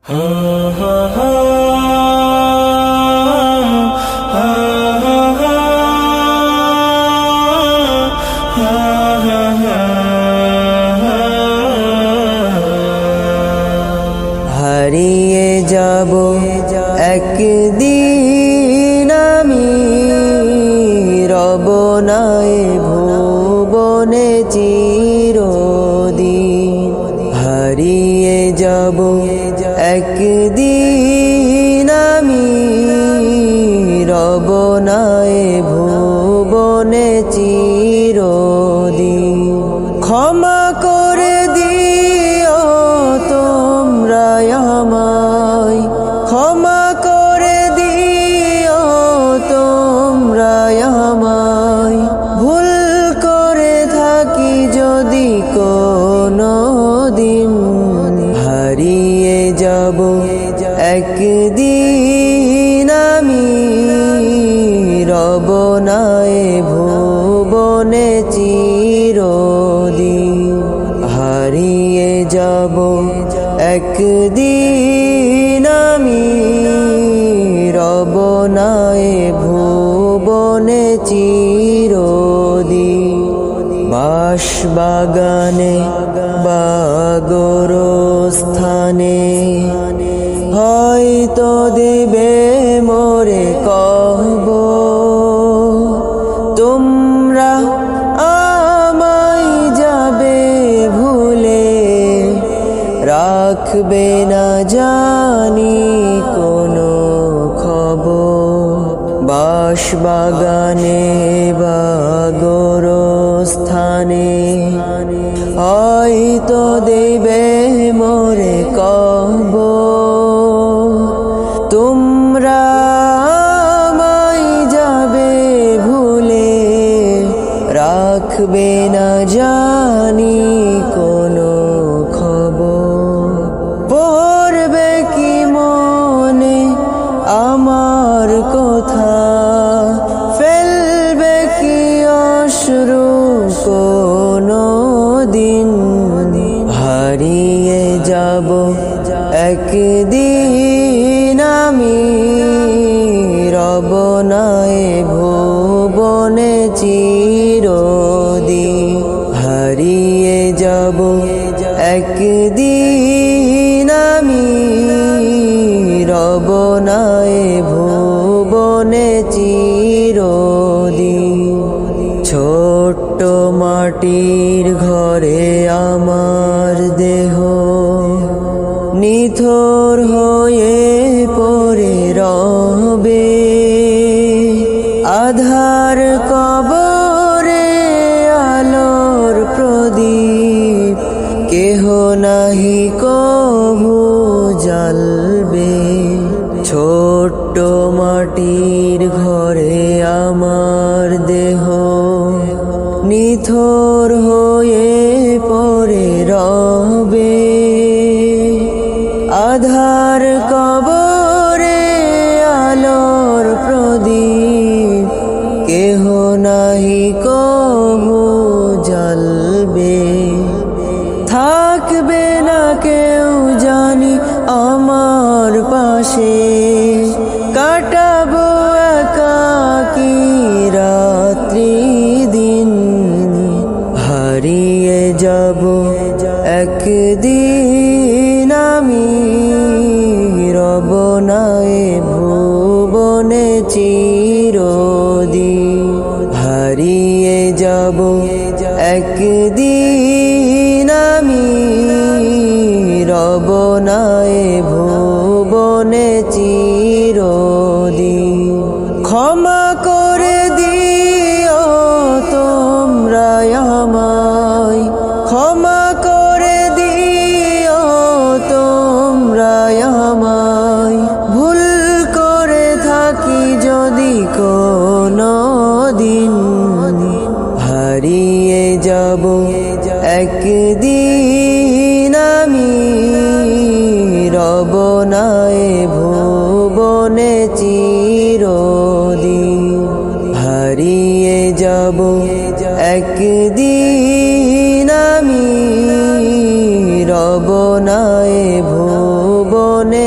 হারিয়ে যাব একদিন আমি, রব নাই ভুবনে চিরদিন। হারিয়ে যাব একদিন আমি, রব নাই ভুবনে চিরদিন। ক্ষমা করে দিও তোমরা আমায়, ক্ষমা করে দিও তোমরা আমায়। ভুল করে থাকি যদি কোনো দিন, হারিয়ে যাব একদিন আমি, রব নাই ভুবনে চিরদিন। হারিয়ে যাব একদিন আমি, রব নাই ভুবনে চিরদিন। বাঁশবাগানে বা গোরস্থানে হয়তো দেবে মোরে কবর। তোমরা আমায় যাবে ভুলে, রাখবে না জানি কোনো খবর। বাঁশবাগানে বা গোরস্থানে হয়তো দেবে মোরে কবর। তোমরা আমায় যাবে ভুলে, রাখবে না জানি কোনো খবর। পড়বে কি মনে আমার কথা, ফেলবে কি অশ্রু কোনো দিন। হারিয়ে যাব একদিন আমি, রব নাই ভুবনে চিরদিন। হারিয়ে যাব একদিন আমি, রব নাই ভুবনে চিরদিন। ছোট্ট মাটির ঘরে আমার দেহ নিথর হয়ে পড়ে রবে। আধার কবরে আলোর প্রদীপ, কেহ নাহি কভু জ্বালবে। ছোট্ট মাটির ঘরে আমার দেহ নিথর হয়ে পড়ে রবে। আধার কবরে আলোর প্রদীপ, কেহ নাহি কভু জ্বালবে। থাকবে না কেউ জানি আমার পাশে, কাটাবো একাকী রাত্রি দিন। হারিয়ে যাব একদিন আমি, রব নাই ভুবনে চিরদিন। হারিয়ে যাব একদিন আমি, রব নাই ভুবনে চিরদিন। ক্ষমা করে দিও তোমরা আমায়, ক্ষমা করে দিও তোমরা আমায়। ভুল করে থাকি যদি কোনো দিন, হারিয়ে যাব একদিন আমি, রব নাই ভুবনে চিরদিন। হারিয়ে যাব একদিন আমি, রব নাই ভুবনে ভুবনে